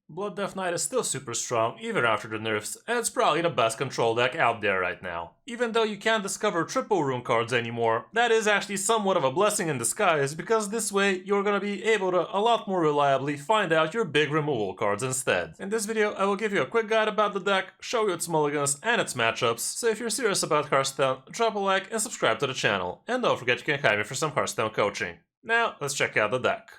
Blood Death Knight is still super strong even after the nerfs, and it's probably the best control deck out there right now. Even though you can't discover triple rune cards anymore, that is actually somewhat of a blessing in disguise, because this way you're gonna be able to a lot more reliably find out your big removal cards instead. In this video I will give you a quick guide about the deck, show you its mulligans and its matchups, so if you're serious about Hearthstone, drop a like and subscribe to the channel, and don't forget you can hire me for some Hearthstone coaching. Now let's check out the deck.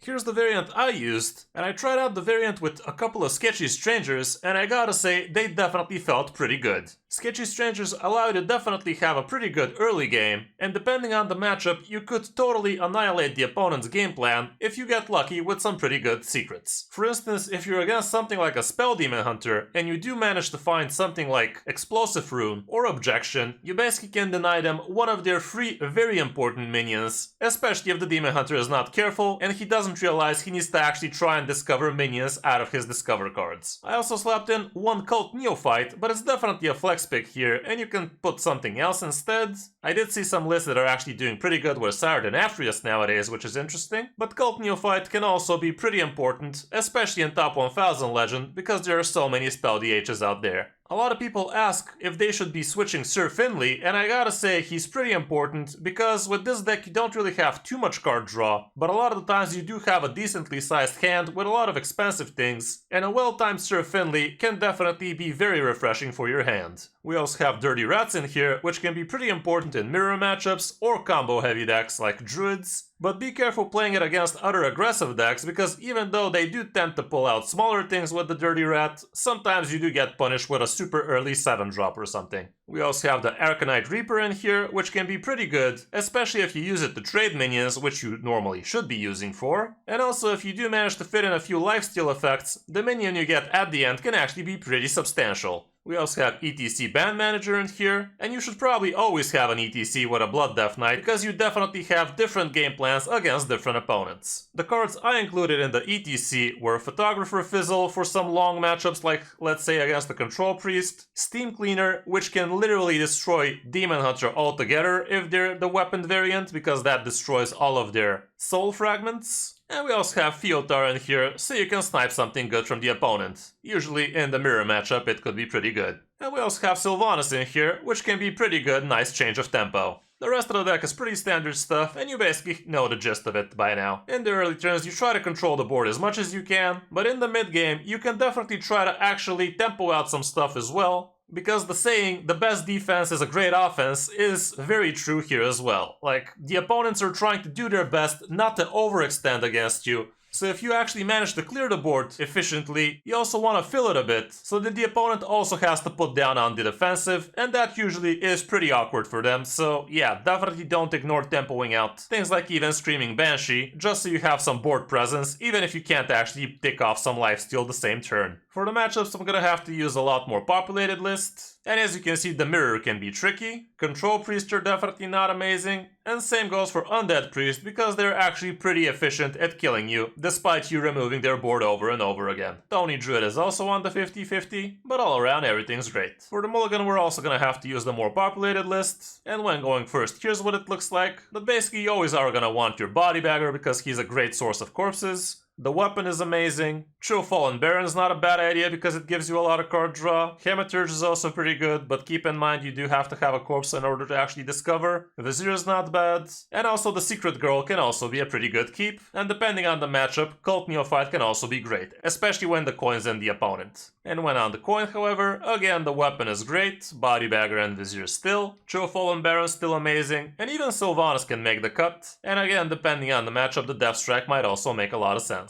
Here's the variant I used, and I tried out the variant with a couple of sketchy strangers, and I gotta say, they definitely felt pretty good. Sketchy strangers allow you to definitely have a pretty good early game, and depending on the matchup, you could totally annihilate the opponent's game plan if you get lucky with some pretty good secrets. For instance, if you're against something like a Spell Demon Hunter, and you do manage to find something like Explosive Rune or Objection, you basically can deny them one of their free very important minions, especially if the Demon Hunter is not careful and he doesn't realize he needs to actually try and discover minions out of his discover cards. I also slapped in one Cult Neophyte, but it's definitely a flex pick here, and you can put something else instead. I did see some lists that are actually doing pretty good with Sired and Aphrius nowadays, which is interesting, but Cult Neophyte can also be pretty important, especially in top 1000 Legend, because there are so many spell DHs out there. A lot of people ask if they should be switching Sir Finley, and I gotta say he's pretty important, because with this deck you don't really have too much card draw, but a lot of the times you do have a decently sized hand with a lot of expensive things, and a well-timed Sir Finley can definitely be very refreshing for your hand. We also have Dirty Rats in here, which can be pretty important in mirror matchups or combo heavy decks like Druids. But be careful playing it against other aggressive decks, because even though they do tend to pull out smaller things with the Dirty Rat, sometimes you do get punished with a super early 7-drop or something. We also have the Arcanite Reaper in here, which can be pretty good, especially if you use it to trade minions, which you normally should be using for. And also if you do manage to fit in a few lifesteal effects, the minion you get at the end can actually be pretty substantial. We also have ETC Band Manager in here, and you should probably always have an ETC with a Blood Death Knight, because you definitely have different game plans against different opponents. The cards I included in the ETC were Photographer Fizzle for some long matchups like, let's say, against the Control Priest, Steam Cleaner, which can literally destroy Demon Hunter altogether if they're the weapon variant, because that destroys all of their soul fragments. And we also have Fiotar in here, so you can snipe something good from the opponent. Usually in the mirror matchup it could be pretty good. And we also have Sylvanas in here, which can be pretty good, nice change of tempo. The rest of the deck is pretty standard stuff, and you basically know the gist of it by now. In the early turns you try to control the board as much as you can, but in the mid game you can definitely try to actually tempo out some stuff as well. Because the saying, the best defense is a great offense, is very true here as well. Like, the opponents are trying to do their best not to overextend against you, so if you actually manage to clear the board efficiently, you also want to fill it a bit, so that the opponent also has to put down on the defensive, and that usually is pretty awkward for them, so yeah, definitely don't ignore tempoing out things like even Screaming Banshee, just so you have some board presence, even if you can't actually pick off some lifesteal the same turn. For the matchups, I'm gonna have to use a lot more populated lists, and as you can see, the mirror can be tricky. Control Priests are definitely not amazing, and same goes for Undead Priest, because they're actually pretty efficient at killing you, despite you removing their board over and over again. Tony Druid is also on the 50-50, but all around everything's great. For the mulligan, we're also gonna have to use the more populated lists, and when going first, here's what it looks like. But basically you always are gonna want your Bodybagger, because he's a great source of corpses. The weapon is amazing. True Fallen Baron is not a bad idea because it gives you a lot of card draw. Hematurge is also pretty good, but keep in mind you do have to have a corpse in order to actually discover. Vizier is not bad. And also the Secret Girl can also be a pretty good keep. And depending on the matchup, Cult Neophyte can also be great, especially when the coin's in the opponent. And when on the coin, however, again the weapon is great, Bodybagger and Vizier still, True Fallen Baron still amazing, and even Sylvanas can make the cut. And again, depending on the matchup, the Death Strike might also make a lot of sense.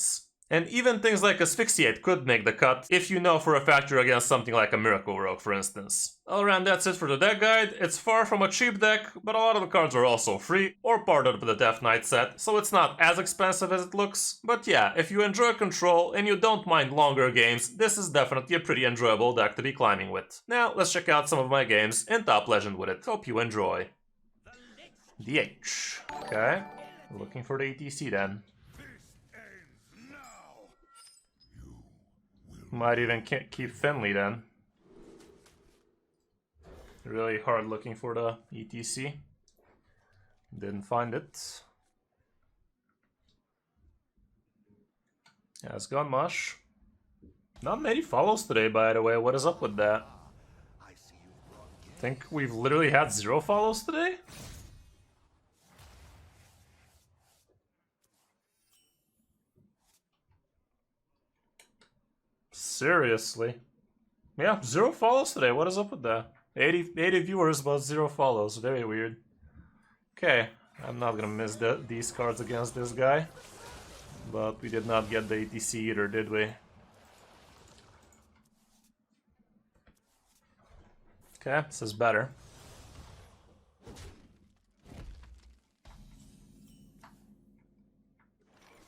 And even things like Asphyxiate could make the cut if you know for a fact you're against something like a Miracle Rogue, for instance. All around, that's it for the deck guide. It's far from a cheap deck, but a lot of the cards are also free or part of the Death Knight set, so it's not as expensive as it looks. But yeah, if you enjoy Control and you don't mind longer games, this is definitely a pretty enjoyable deck to be climbing with. Now, let's check out some of my games in Top Legend with it. Hope you enjoy. DH. Okay, looking for the ETC then. Might even keep Finley then. Really hard looking for the ETC. Didn't find it. Yeah, it's gone mush. Not many follows today, by the way. What is up with that? I think we've literally had 0 follows today? Seriously? Yeah, 0 follows today. What is up with that? 80 viewers, but 0 follows. Very weird. Okay, I'm not gonna miss these cards against this guy. But we did not get the ATC either, did we? Okay, this is better.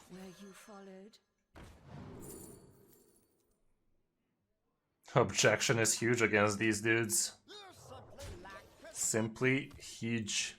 Where you followed. Objection is huge against these dudes. Simply huge.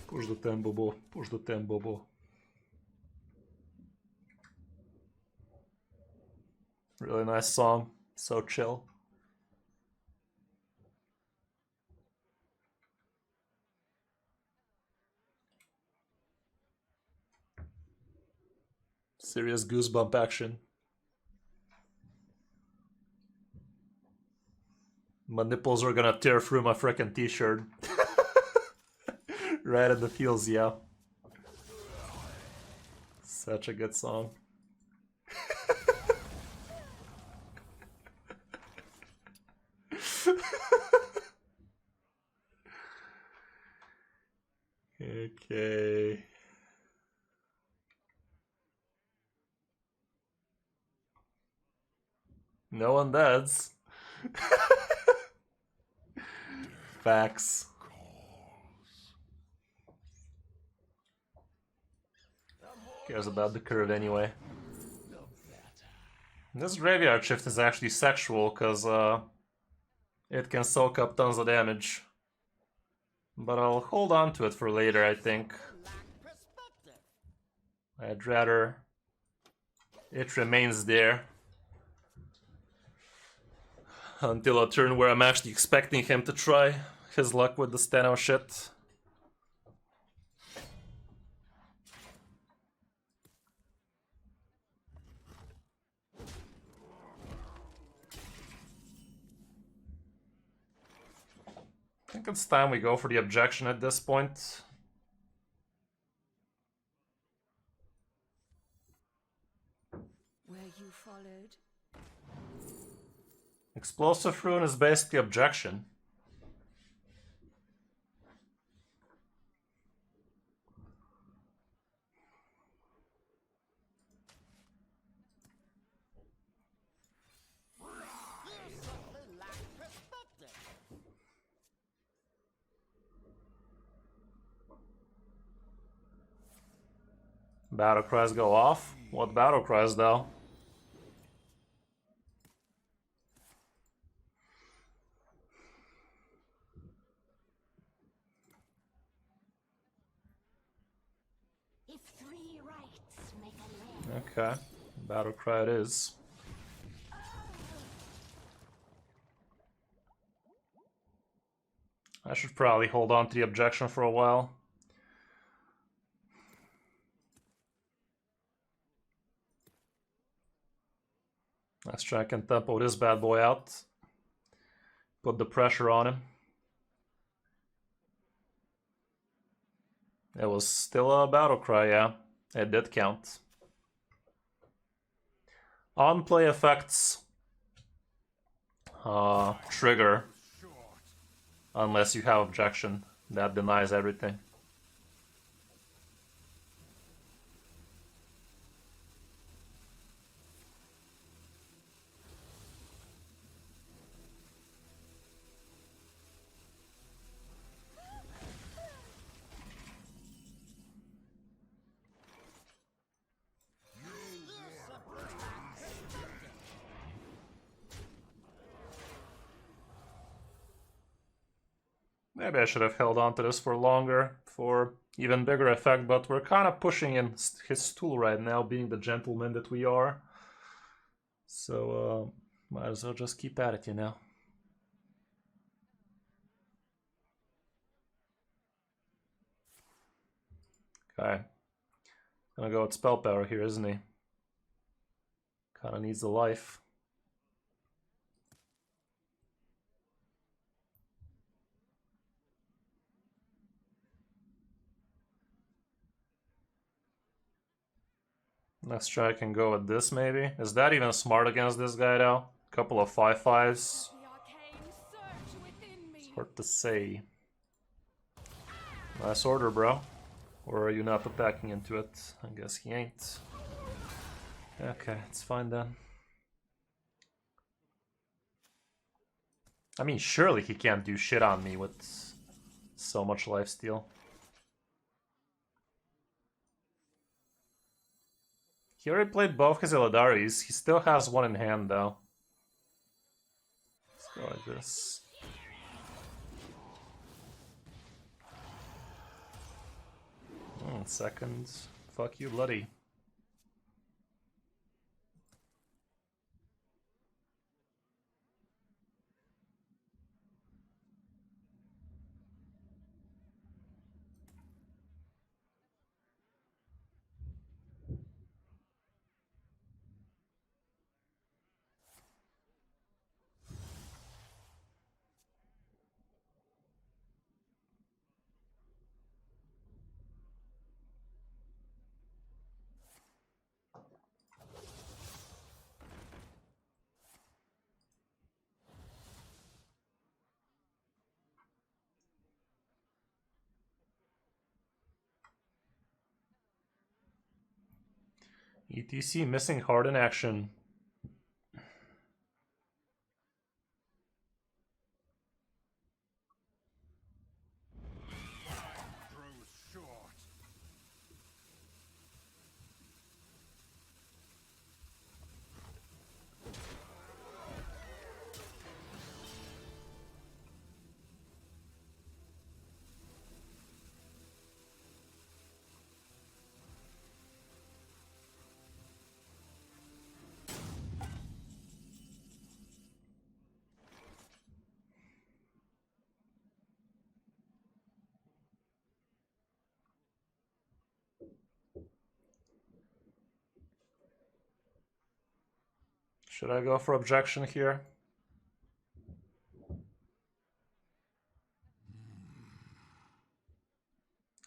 Push the tempo, Bobo. Push the tempo, Bobo. Really nice song. So chill. Serious goosebump action. My nipples are gonna tear through my frickin' t-shirt. Right in the feels, yeah. Such a good song. Okay. No one deads. Facts. Cares about the curve anyway. This graveyard shift is actually sexual because it can soak up tons of damage. But I'll hold on to it for later, I think. I'd rather it remains there until a turn where I'm actually expecting him to try his luck with the Steno shit. I think it's time we go for the objection at this point. Where you followed. Explosive Rune is basically objection. Battle cries go off? What battle cries though? If 3 rights make a left. Okay, battle cry it is. I should probably hold on to the objection for a while. Let's try and tempo this bad boy out. Put the pressure on him. It was still a battle cry, yeah. It did count. On play effects trigger unless you have objection. That denies everything. Maybe I should have held on to this for longer, for even bigger effect, but we're kind of pushing in his stool right now, being the gentleman that we are. So, might as well just keep at it, you know. Okay. Gonna go with spell power here, isn't he? Kinda needs the life. Let's try I can go with this maybe. Is that even smart against this guy though? Couple of 5/5s. It's hard to say. Nice order, bro. Or are you not attacking into it? I guess he ain't. Okay, it's fine then. I mean, surely he can't do shit on me with so much lifesteal. He already played both his Illadaris. He still has one in hand, though. Let's go like this. Second. Fuck you, bloody. ETC missing hard in action. Should I go for objection here?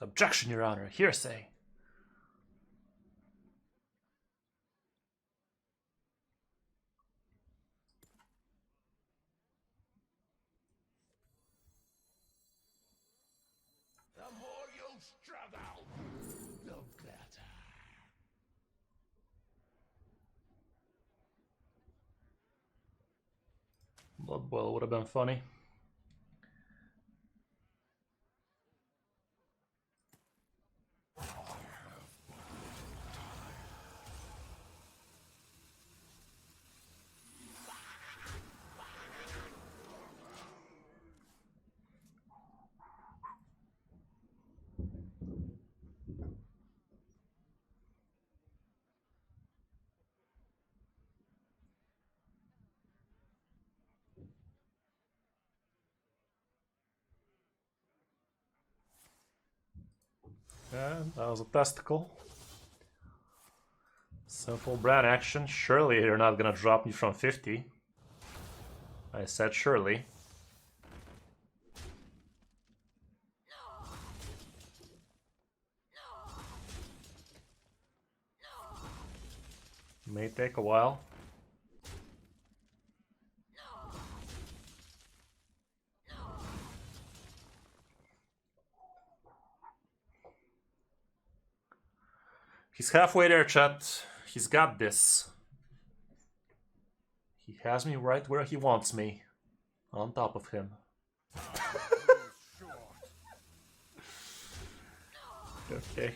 Objection, Your Honor. Hearsay. The more you struggle, the better. Blood Boil would have been funny. Yeah, that was a testicle. Simple brand action. Surely you're not gonna drop me from 50. I said surely. May take a while. He's halfway there, chat. He's got this. He has me right where he wants me. On top of him. Okay.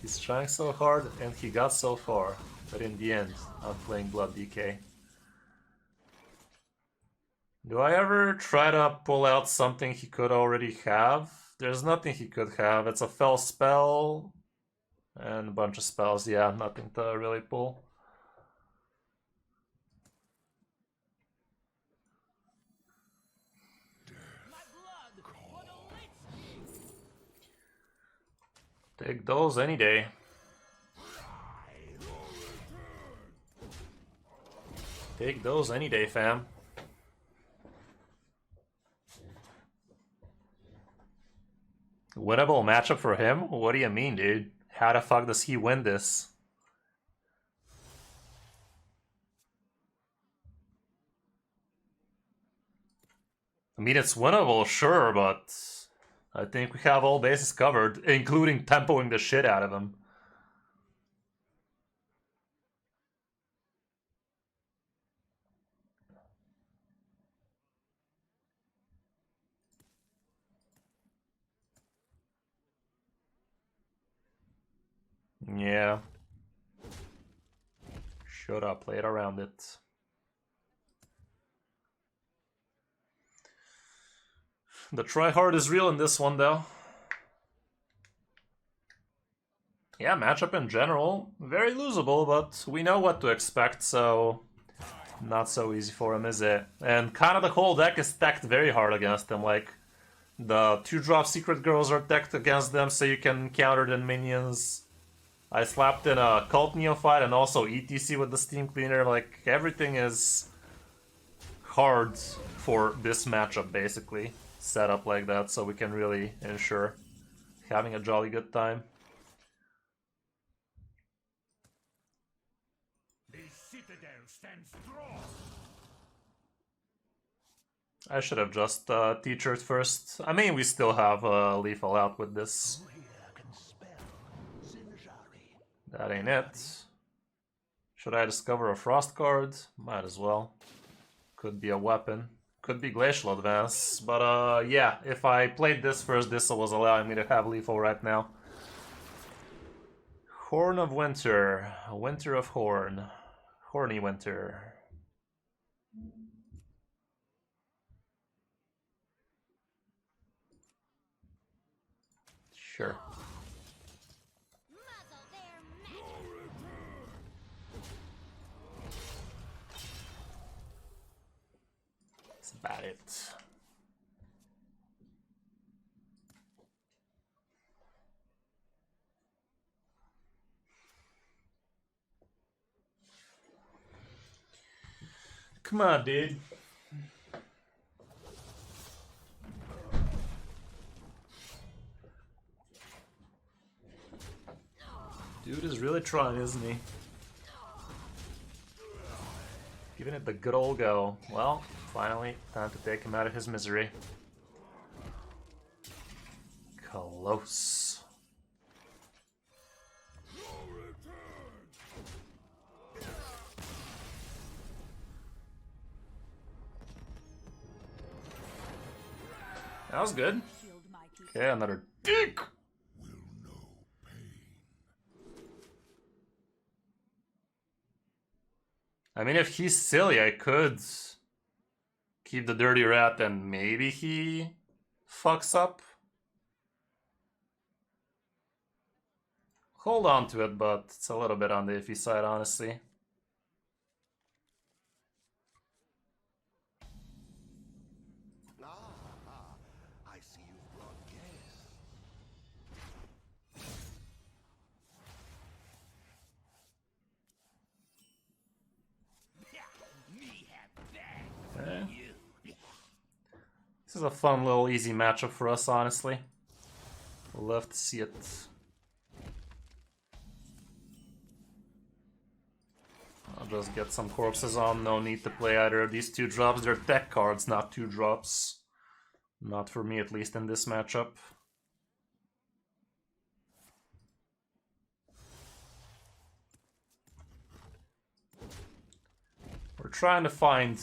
He's trying so hard and he got so far. But in the end, I'm playing Blood DK. Do I ever try to pull out something he could already have? There's nothing he could have. It's a fell spell and a bunch of spells. Yeah, nothing to really pull. Take those any day. Take those any day, fam. Winnable matchup for him? What do you mean, dude? How the fuck does he win this? I mean, it's winnable, sure, but I think we have all bases covered, including tempoing the shit out of him. Yeah. Should have played around it. The tryhard is real in this one, though. Yeah, matchup in general, very losable, but we know what to expect, so not so easy for him, is it? And kind of the whole deck is stacked very hard against him, like the 2-drop Secret Girls are decked against them so you can counter the minions. I slapped in a Cult Neophyte and also ETC with the Steam Cleaner, like everything is hard for this matchup basically, set up like that so we can really ensure having a jolly good time. I should have just teachered first. I mean, we still have lethal out with this. That ain't it. Should I discover a frost card? Might as well. Could be a weapon. Could be glacial advance. But yeah, if I played this first, this was allowing me to have lethal right now. Horn of Winter. Winter of Horn. Horny Winter. Sure. That's about it. Come on, dude. Dude is really trying, isn't he? Giving it the good old go. Well, finally, time to take him out of his misery. Close. That was good. Okay, another dick. I mean, if he's silly, I could keep the dirty rat and maybe he fucks up. Hold on to it, but it's a little bit on the iffy side, honestly. I see you brought guests. Okay. This is a fun little easy matchup for us, honestly. Love to see it. I'll just get some corpses on. No need to play either of these 2-drops. They're deck cards, not 2-drops. Not for me, at least, in this matchup. We're trying to find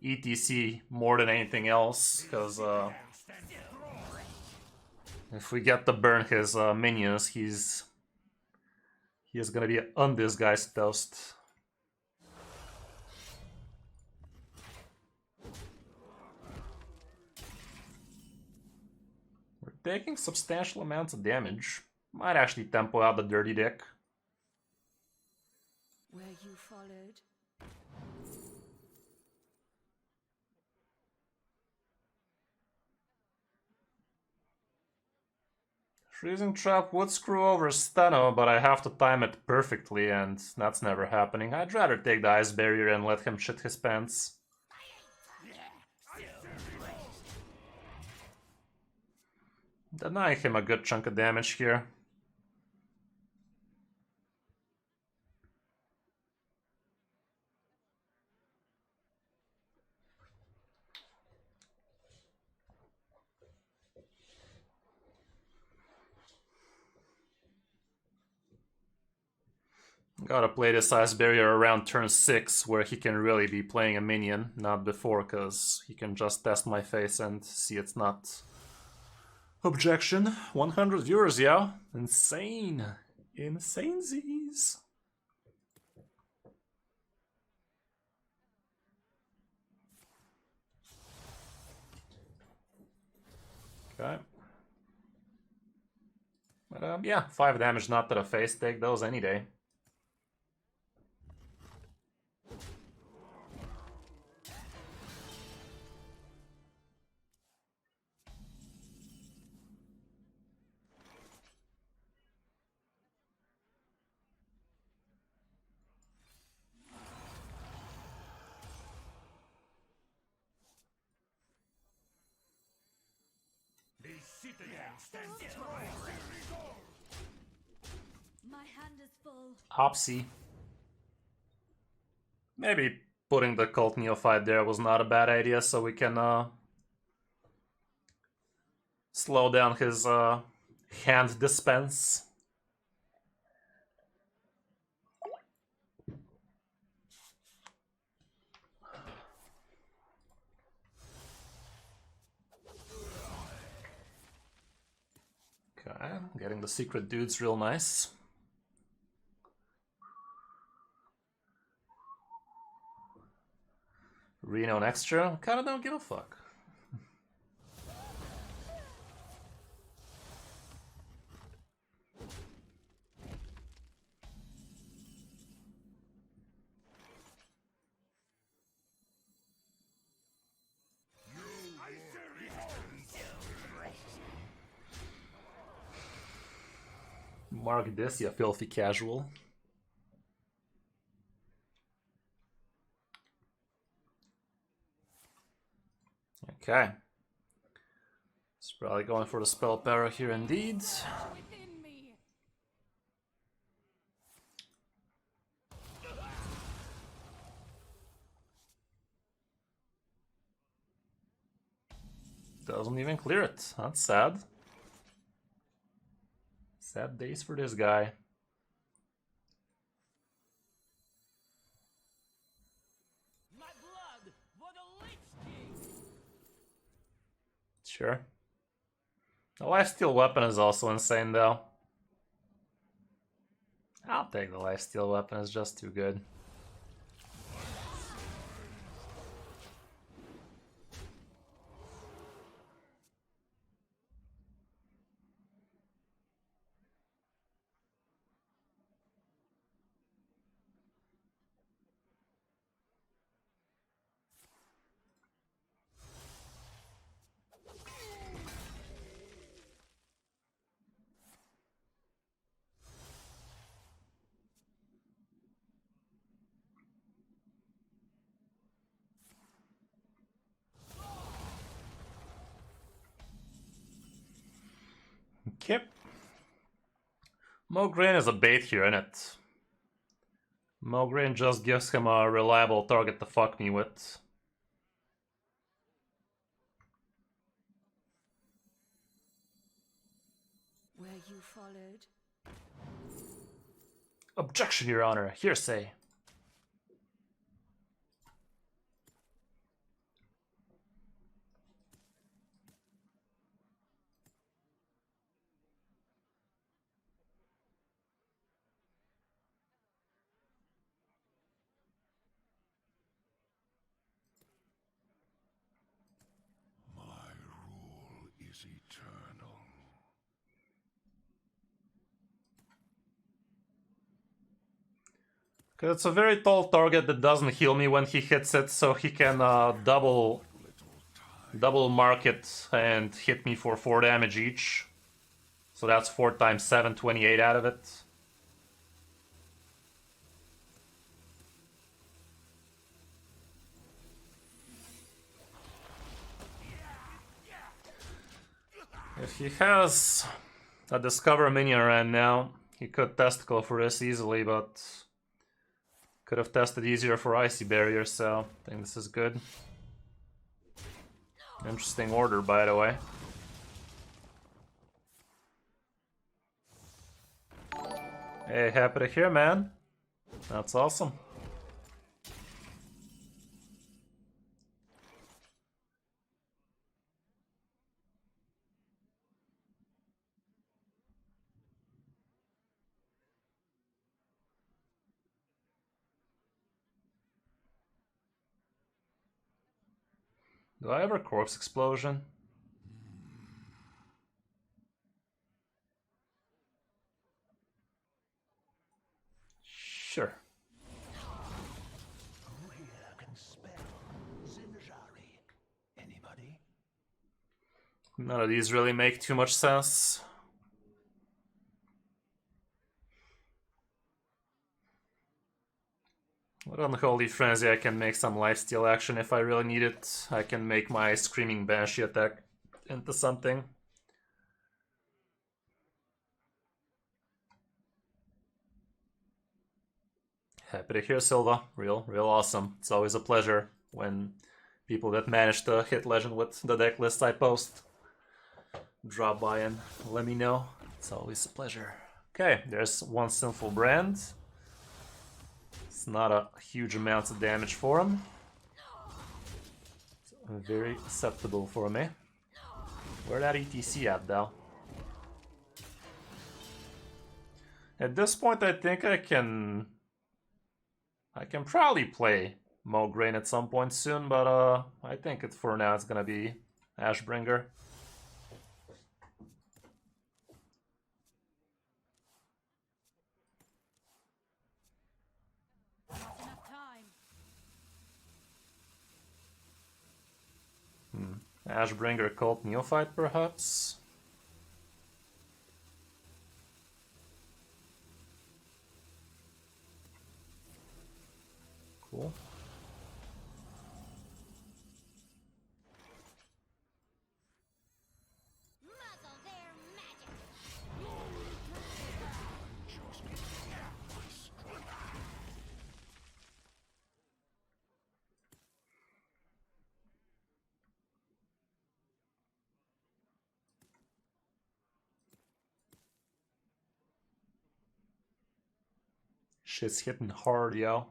ETC more than anything else, because if we get to burn his minions, he is gonna be undisguised toast. taking substantial amounts of damage. Might actually tempo out the dirty dick. Where you followed. Freezing Trap would screw over Steno, but I have to time it perfectly, and that's never happening. I'd rather take the Ice Barrier and let him shit his pants. Denying him a good chunk of damage here. Gotta play this Ice Barrier around turn 6, where he can really be playing a minion, not before, cause he can just test my face and see it's not. Objection. 100 viewers, yeah? Insane. Insanesies. Okay. But yeah, 5 damage not to the face, take those any day. My hand is full. Opsy. Maybe putting the Cult Neophyte there was not a bad idea, so we can slow down his hand dispense. Okay, getting the secret dudes real nice. Reno extra? Kinda don't give a fuck. Mark this, you filthy casual. Okay. He's probably going for the spell para here indeed. Within me. Doesn't even clear it. That's sad. Sad days for this guy. My blood for the Lich King! Sure. The lifesteal weapon is also insane though. I'll take the lifesteal weapon, it's just too good. Kip. Mograine is a bait here, innit? Mograine just gives him a reliable target to fuck me with. Where you followed. Objection, Your Honor. Hearsay. My rule is eternal. Cause it's a very tall target that doesn't heal me when he hits it, so he can double mark it and hit me for 4 damage each. So that's 4 times 7, 28 out of it. If he has a Discover minion right now, he could Testicle for this easily, but could have tested easier for Icy Barrier, so I think this is good. Interesting order, by the way. Hey, happy to hear, man. That's awesome. Do I have a Corpse Explosion? Sure. Who here can spell Zinjari? Anybody? None of these really make too much sense. With Unholy Frenzy, I can make some lifesteal action if I really need it. I can make my Screaming Banshee attack into something. Happy to hear, Silva. Real awesome. It's always a pleasure when people that manage to hit Legend with the deck list I post drop by and let me know. It's always a pleasure. Okay, there's one Sinful Brand. It's not a huge amount of damage for him. It's very acceptable for me. Where that ETC at, though? At this point, I think I can probably play Mograine at some point soon, but I think for now it's gonna be Ashbringer. Ashbringer Cult Neophyte, perhaps? Cool. Shit's hitting hard, yo.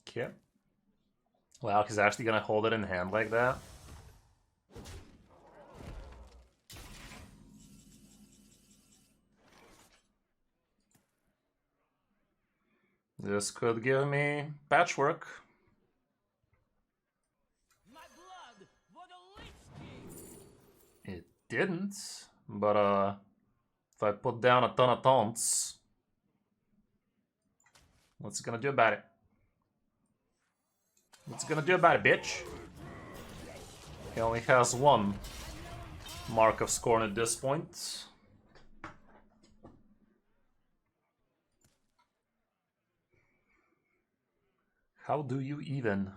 Okay. Wow, he's actually gonna hold it in hand like that. This could give me patchwork. My blood for the Lich King! It didn't, but if I put down a ton of taunts, what's it gonna do about it? What's it gonna do about it, bitch? He only has one Mark of Scorn at this point. How do you even?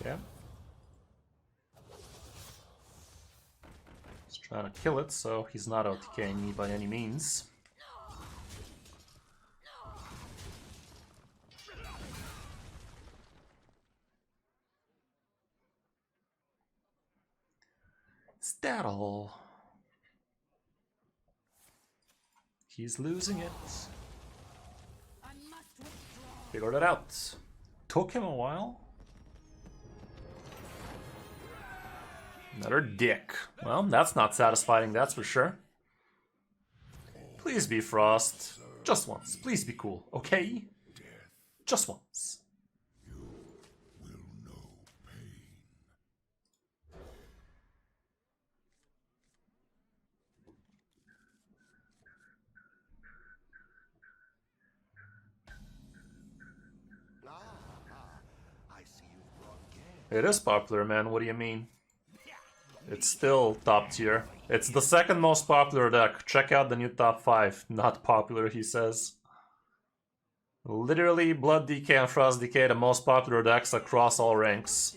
Yeah. He's trying to kill it, so he's not OTKing me by any means. Is that all? He's losing it. I must withdraw. Figured it out. Took him a while. Another dick. Well, that's not satisfying, that's for sure. Please be Frost. Just once. Please be cool, okay? Just once. It is popular, man. What do you mean? It's still top tier. It's the second most popular deck. Check out the new top 5. Not popular, he says. Literally, Blood DK and Frost DK, the most popular decks across all ranks.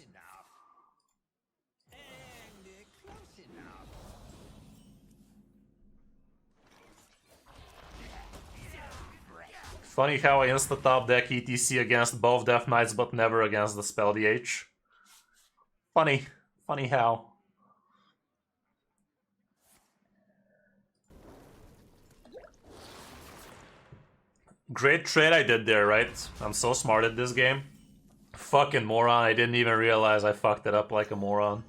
Funny how I insta-top deck ETC against both Death Knights, but never against the spell DH. Funny. Funny how. Great trade I did there, right? I'm so smart at this game. Fucking moron, I didn't even realize I fucked it up like a moron.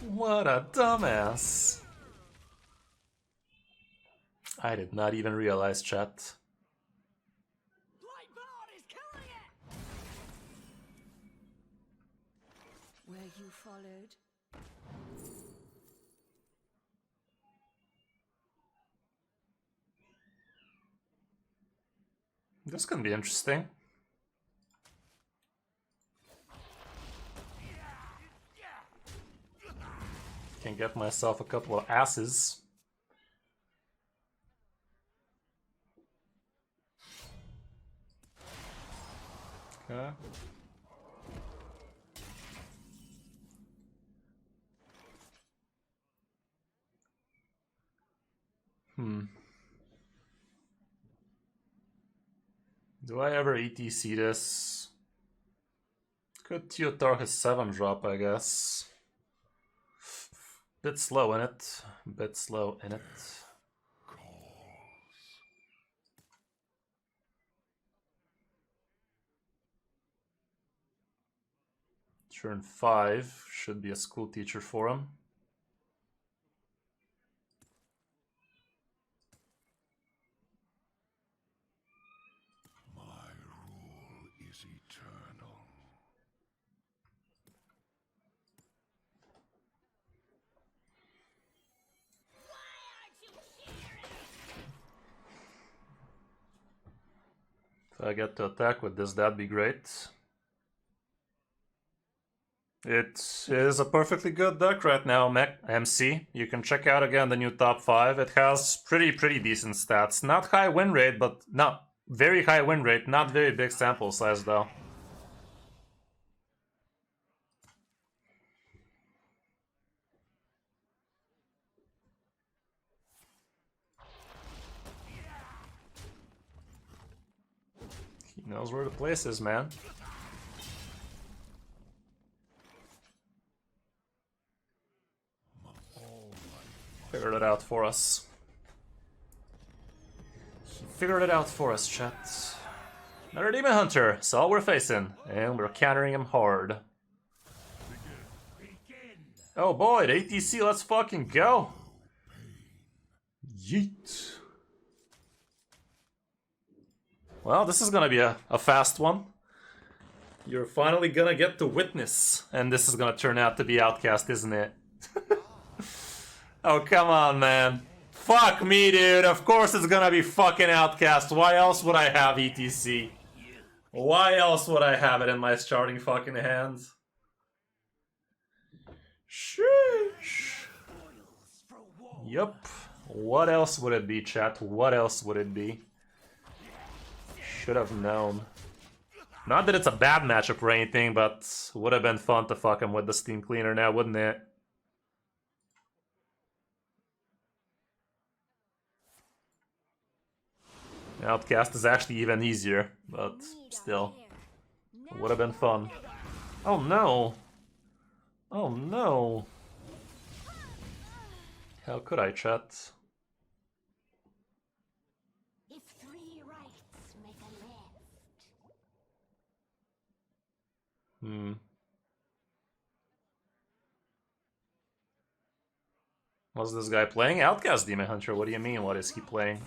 What a dumbass. I did not even realize, chat. Where you followed. This can be interesting. Can get myself a couple of asses. Okay. Do I ever ETC this? Could Teotar his 7 drop, I guess. Bit slow in it. Bit slow in it. Turn 5 should be a school teacher for him. If I get to attack with this, that'd be great. It is a perfectly good deck right now, MC. You can check out again the new top 5. It has pretty decent stats. Not high win rate, but not very high win rate. Not very big sample size though. He knows where the place is, man. Figured it out for us. He figured it out for us, chat. Another Demon Hunter, so all we're facing, and we're countering him hard. Oh boy, the ATC, let's fucking go! Yeet. Well, this is gonna be a fast one. You're finally gonna get to witness, and this is gonna turn out to be Outcast, isn't it? Oh, come on, man. Fuck me, dude. Of course it's gonna be fucking Outcast. Why else would I have ETC? Why else would I have it in my starting fucking hands? Sheesh. Yup. What else would it be, chat? What else would it be? Should have known. Not that it's a bad matchup or anything, but would have been fun to fuck him with the Steam Cleaner now, wouldn't it? Outcast is actually even easier, but still. Would have been fun. Oh no! Oh no! How could I, chat? What's this guy playing? Outcast Demon Hunter. What do you mean? What is he playing?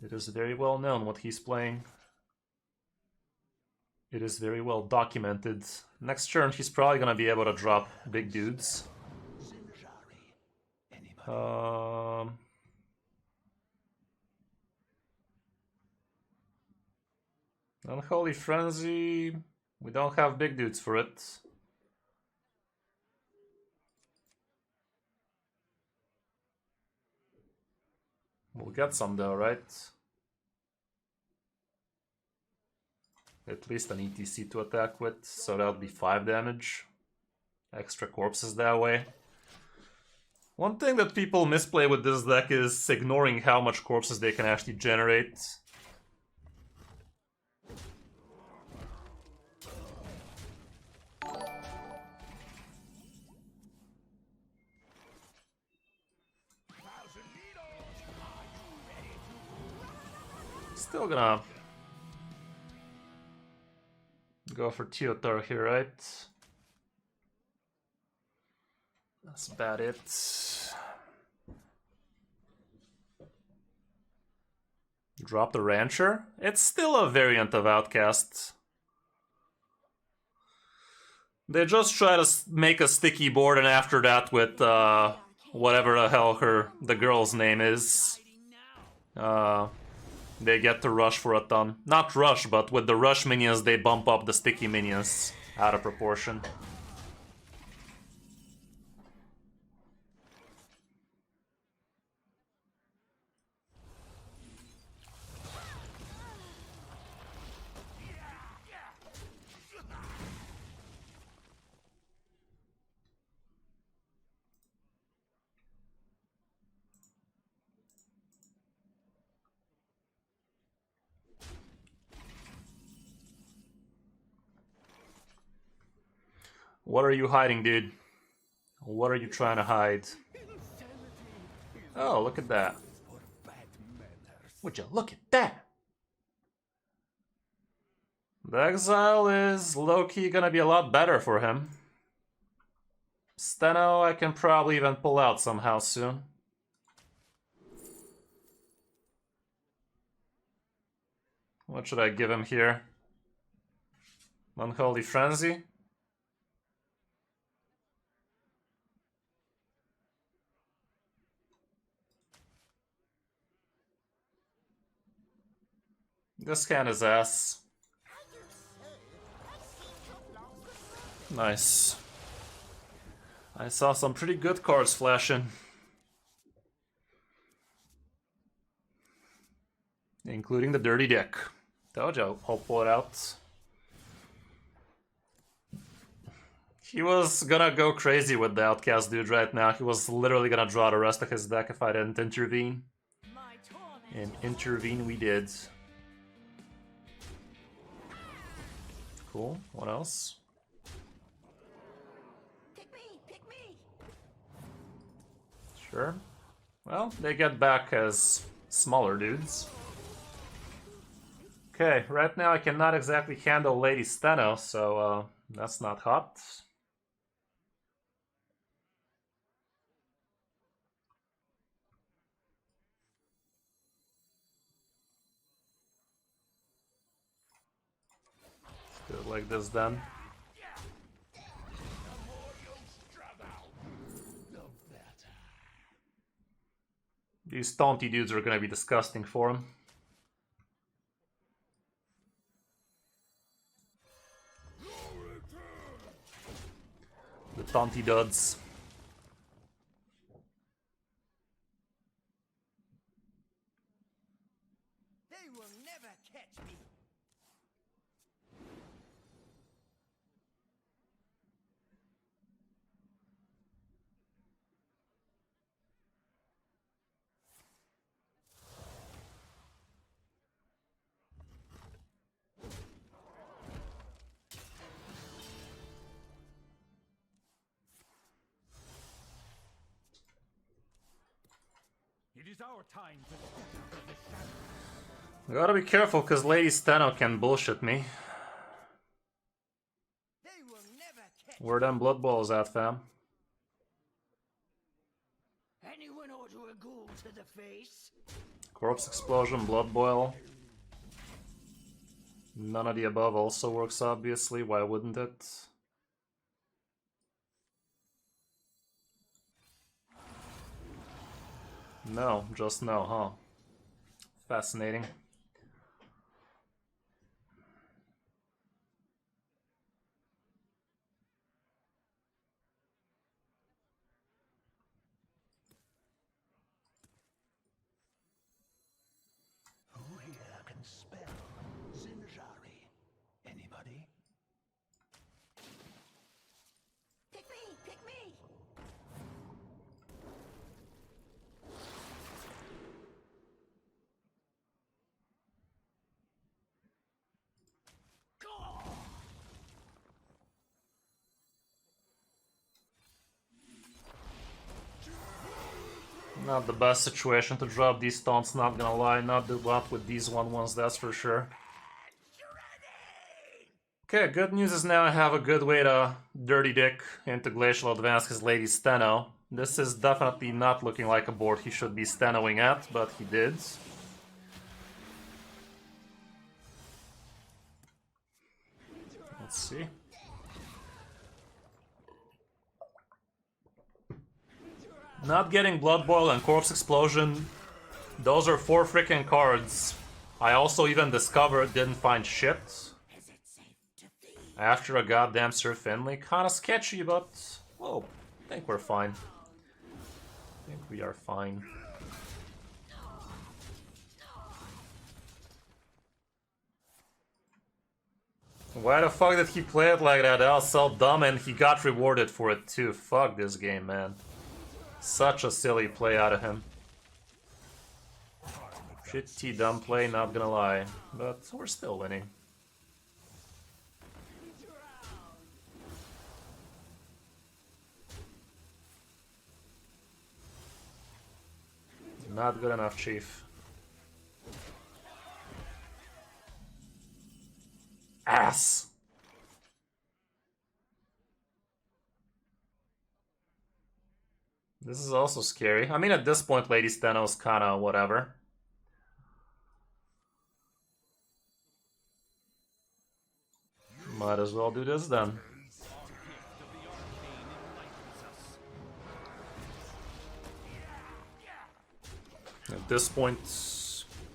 It is very well known what he's playing. It is very well documented. Next turn, he's probably gonna be able to drop big dudes. Unholy Frenzy. We don't have big dudes for it. We'll get some though, right? At least an ETC to attack with, so that'll be 5 damage. Extra corpses that way. One thing that people misplay with this deck is ignoring how much corpses they can actually generate. Still gonna go for Teotar here, right? That's about it. Drop the Rancher. It's still a variant of Outcast. They just try to make a sticky board, and after that with whatever the hell the girl's name is, they get to rush for a ton. Not rush, but with the rush minions, they bump up the sticky minions out of proportion. What are you hiding, dude? What are you trying to hide? Oh, look at that. Would you look at that? The exile is low-key gonna be a lot better for him. Steno I can probably even pull out somehow soon. What should I give him here? Unholy Frenzy? This can is ass. Nice. I saw some pretty good cards flashing. Including the dirty deck. Told you I'll pull it out. He was gonna go crazy with the Outcast dude right now. He was literally gonna draw the rest of his deck if I didn't intervene. And intervene we did. Cool. What else? Pick me! Sure. Well, they get back as smaller dudes. Okay, right now I cannot exactly handle Lady Steno, so that's not hot. Do it like this then. These taunty dudes are gonna be disgusting for him. The taunty duds. They will never catch me! It is our time to step out of the shadows. I gotta be careful, cause Lady Steno can bullshit me. never catch Where them blood balls at, fam? anyone order a ghoul to the face. Corpse explosion, blood boil. None of the above also works, obviously. Why wouldn't it? No, just no, huh? Fascinating. Who here can spell Zinjari? Anybody? Pick me, pick me. Not the best situation to drop these taunts, not gonna lie. Not the lot with these 1-1s, that's for sure. Okay, good news is now I have a good way to Dirty Dick into Glacial Advance his Lady Steno. This is definitely not looking like a board he should be Stenoing at, but he did. Let's see. Not getting Blood Boil and Corpse Explosion, those are 4 freaking cards. I also even discovered didn't find shit. After a goddamn Sir Finley. Kinda sketchy, but... well, I think we're fine. I think we are fine. Why the fuck did he play it like that? That was so dumb, and he got rewarded for it too. Fuck this game, man. Such a silly play out of him. Pretty dumb play, not gonna lie. But we're still winning. Not good enough, Chief. Ass! This is also scary. I mean, at this point, Lady Steno's kinda whatever. Might as well do this then. At this point,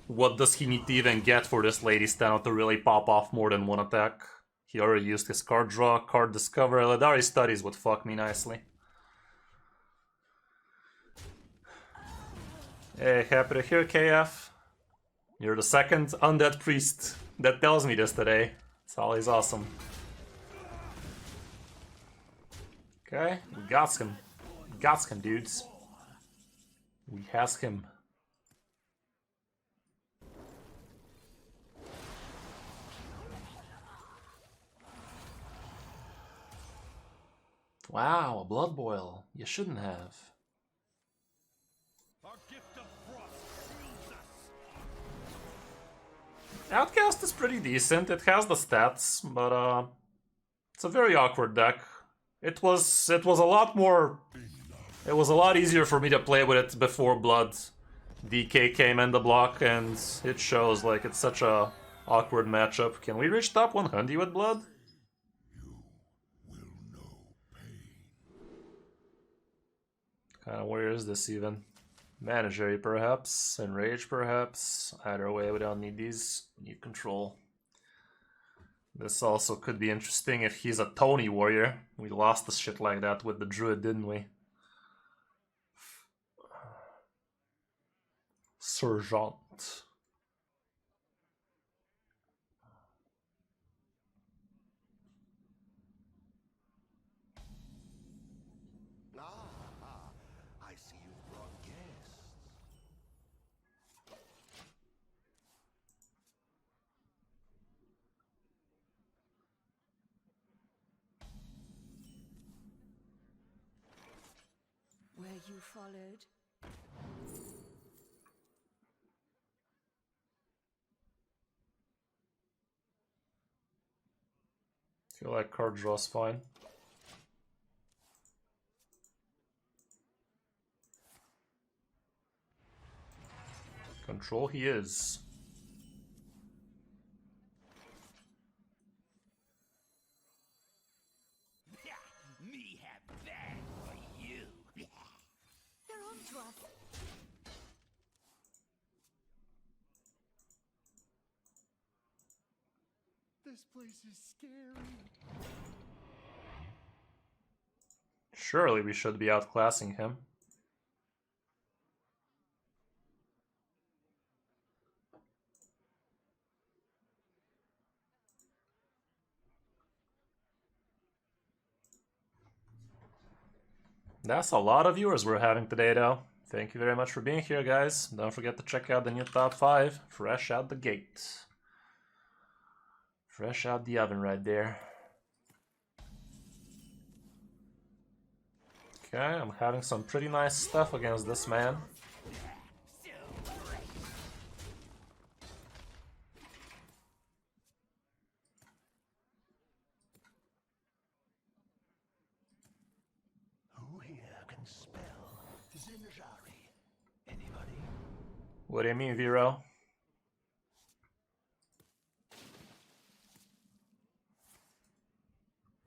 what does he need to even get for this Lady Steno to really pop off more than one attack? He already used his card draw, card discover. Eladari Studies would fuck me nicely. Hey, happy to hear, KF. You're the second undead priest that tells me this today. It's always awesome. Okay, we got him. We got him, dudes. We has him. Wow, a blood boil. You shouldn't have. Outcast is pretty decent. It has the stats, but it's a very awkward deck. It was a lot more. It was a lot easier for me to play with it before Blood DK came in the block, and it shows like it's such a awkward matchup. Can we reach top 100 with Blood? Kinda where is this even? Managery perhaps, Enrage perhaps. Either way, we don't need these. We need control. This also could be interesting if he's a Tony warrior. We lost the shit like that with the Druid, didn't we? Sergeant. I see you brought guests. Were you followed? Feel like card draw's fine. Control he is. Me have that for you. They're on to us. This place is scary. Surely we should be outclassing him. That's a lot of viewers we're having today, though. Thank you very much for being here, guys. Don't forget to check out the new top 5, fresh out the gate. Fresh out the oven right there. Okay, I'm having some pretty nice stuff against this man. Who here can spell Zinjari? Anybody? What do you mean, Vero?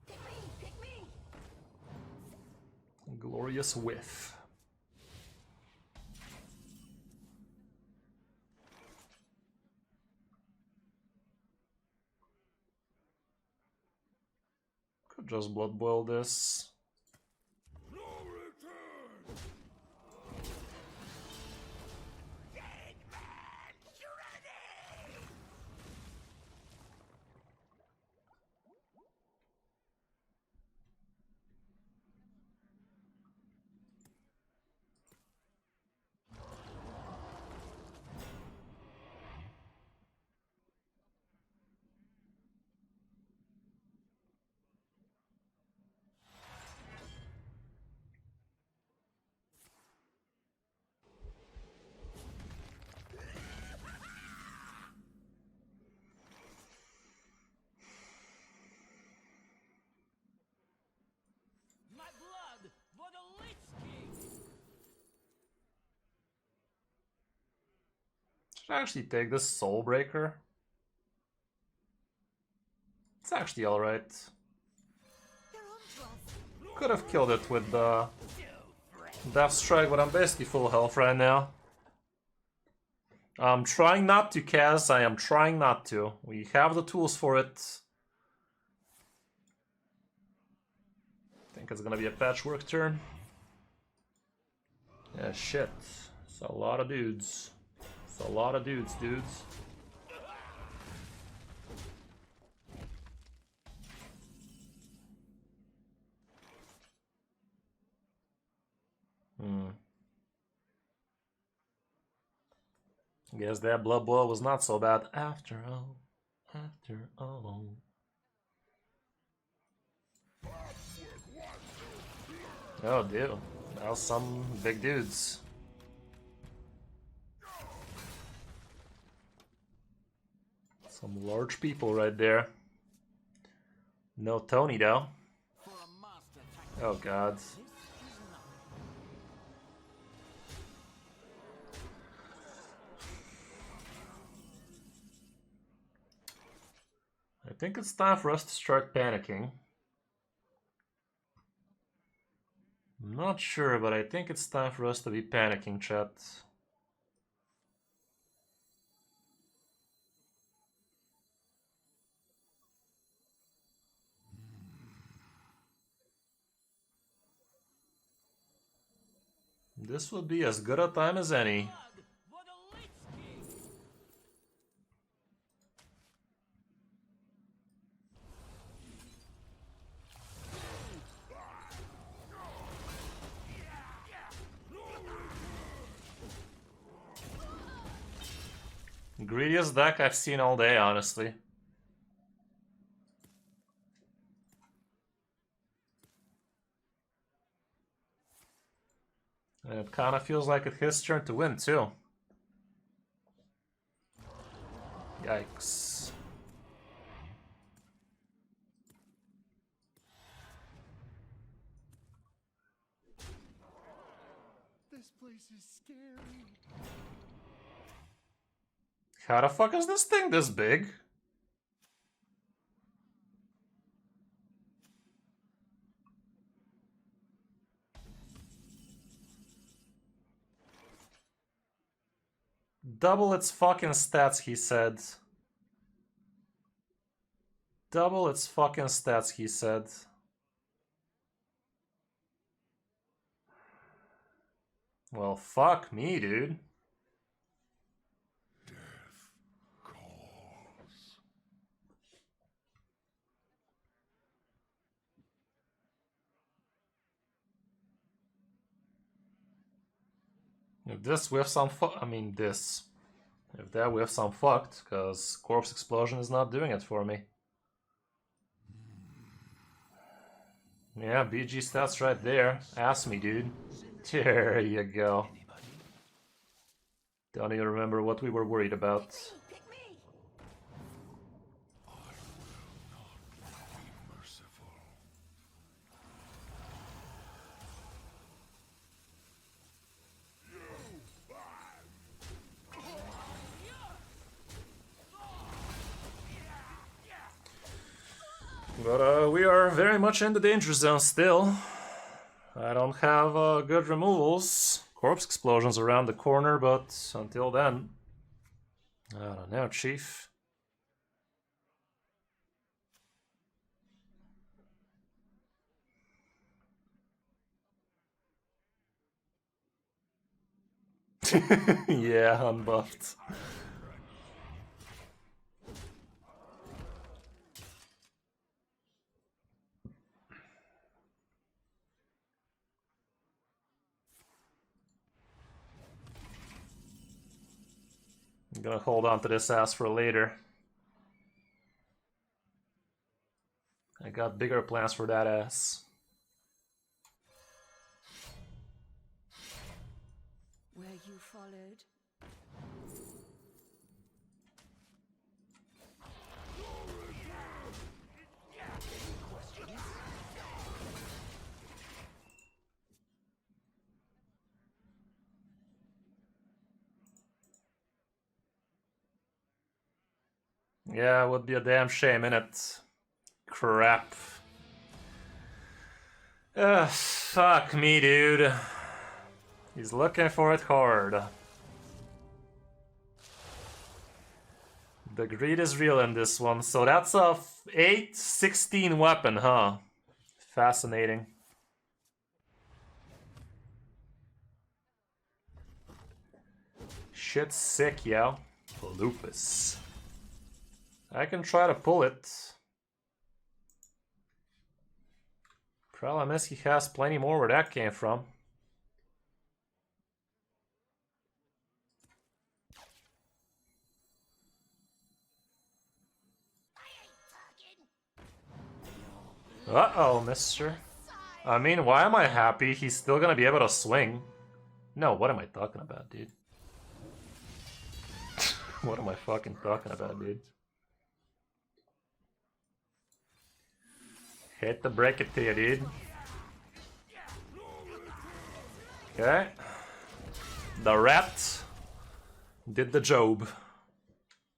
Pick me! Glorious whiff. Could just blood boil this. No return. Dead man ready. My blood for the Lich King! Should I actually take this Soul Breaker? It's actually alright. They're on to us. Could have killed it with the Death Strike, but I'm basically full health right now. I'm trying not to, Kaz. I am trying not to. We have the tools for it. I think it's gonna be a patchwork turn. Yeah, shit. It's a lot of dudes. It's a lot of dudes. Guess that blood boil was not so bad after all. After all. Oh, dude. Now some big dudes. Some large people right there. No Tony, though. For a master tactic. Oh, God. This is nothing. I think it's time for us to start panicking. I'm not sure, but I think it's time for us to be panicking, chat. This would be as good a time as any. Blood for the Lich King! Greediest deck I've seen all day, honestly. And it kind of feels like it's his turn to win, too. Yikes. This place is scary. How the fuck is this thing this big? Double its fucking stats, he said. Double its fucking stats, he said. Well, fuck me, dude. Death calls. If this whiffs, this. If that whiffs, I'm fucked, because Corpse Explosion is not doing it for me. Yeah, BG stats right there. Ask me, dude. There you go. Don't even remember what we were worried about. Pick me. I will not be merciful. But we are very much in the danger zone still. I don't have good removals. Corpse Explosion's around the corner, but until then... I don't know, Chief. Yeah, unbuffed. I'm gonna hold on to this ass for later. I got bigger plans for that ass. Where you followed. Yeah, it would be a damn shame, innit? Crap. Fuck me, dude. He's looking for it hard. The greed is real in this one. So that's a 8-16 weapon, huh? Fascinating. Shit's sick, yo. Lupus. I can try to pull it. Problem is he has plenty more where that came from. Uh-oh, mister. I mean, why am I happy? He's still gonna be able to swing. No, what am I talking about, dude? What am I fucking talking about, dude? Hate to break it to you, dude. Okay. The rat did the job.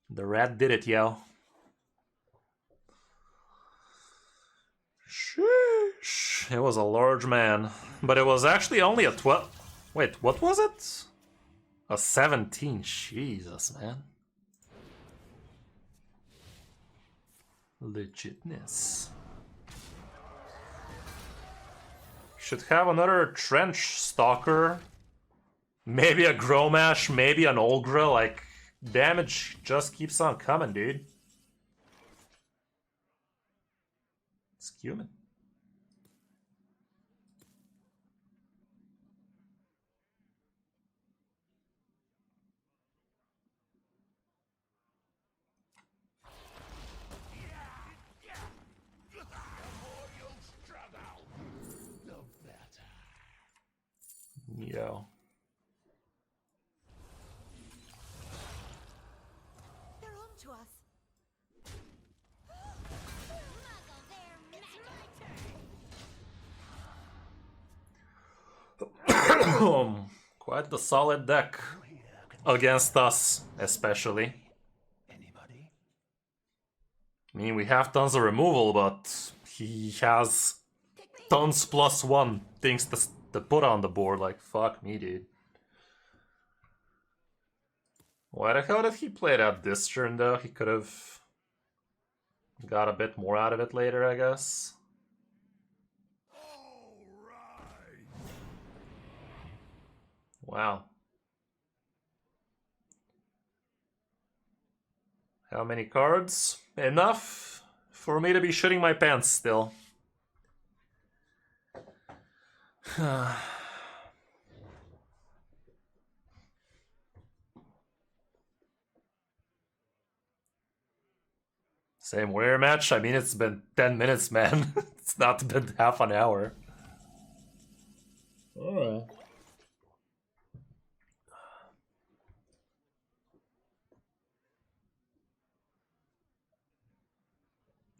The rat did it, yo. Sheesh. It was a large man. But it was actually only a 12. Wait, what was it? A 17. Jesus, man. Legitness. Should have another trench stalker. Maybe a Gromash, maybe an Olgra. Like, damage just keeps on coming, dude. It's human. Yo. They're on to us. Quite the solid deck against us, especially. I mean, we have tons of removal, but he has tons +1 things to put on the board. Like, fuck me, dude. Why the hell did he play that this turn, though? He could have got a bit more out of it later, I guess. Wow. How many cards? Enough for me to be shitting my pants still. Same warrior match? I mean, it's been 10 minutes, man. It's not been half an hour. Alright.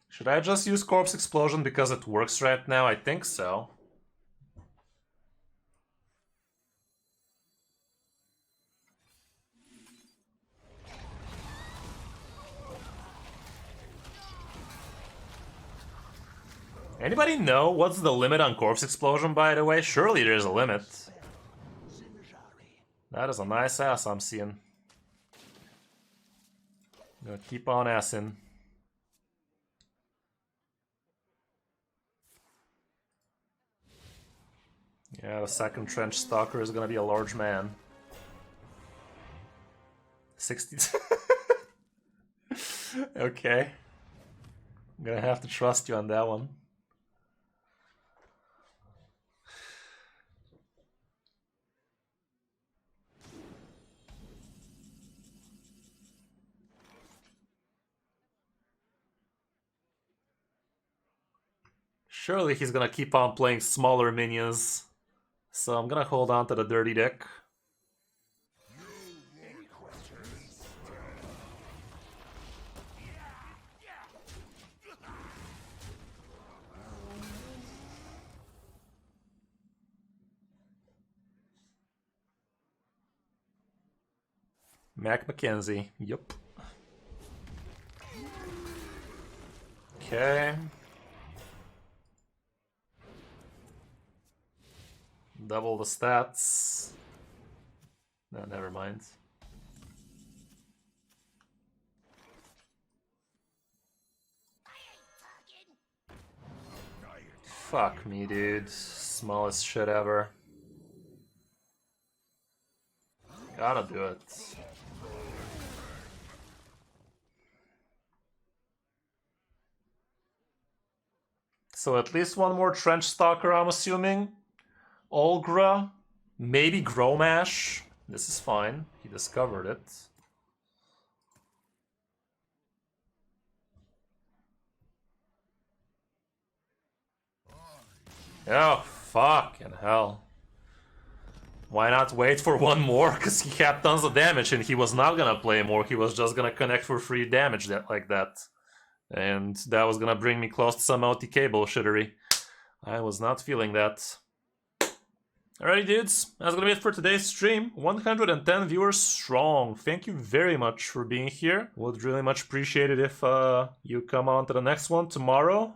Should I just use Corpse Explosion because it works right now? I think so. Anybody know what's the limit on Corpse Explosion, by the way? Surely there's a limit. That is a nice ass I'm seeing. Gonna keep on assing. Yeah, the second Trench Stalker is gonna be a large man. 60. Okay. I'm gonna have to trust you on that one. Surely he's gonna keep on playing smaller minions. So I'm gonna hold on to the dirty deck. Mac Mackenzie, yup. Okay. Double the stats. No, never mind. Fuck me, dude. Smallest shit ever. Gotta do it. So at least one more Trench Stalker, I'm assuming. Olgra, maybe Gromash. This is fine. He discovered it. Oh, fucking hell. Why not wait for one more? Because he had tons of damage and he was not gonna play more. He was just gonna connect for free damage like that. And that was gonna bring me close to some OTK bullshittery. I was not feeling that. Alrighty dudes, that's gonna be it for today's stream. 110 viewers strong. Thank you very much for being here. Would really much appreciate it if you come on to the next one tomorrow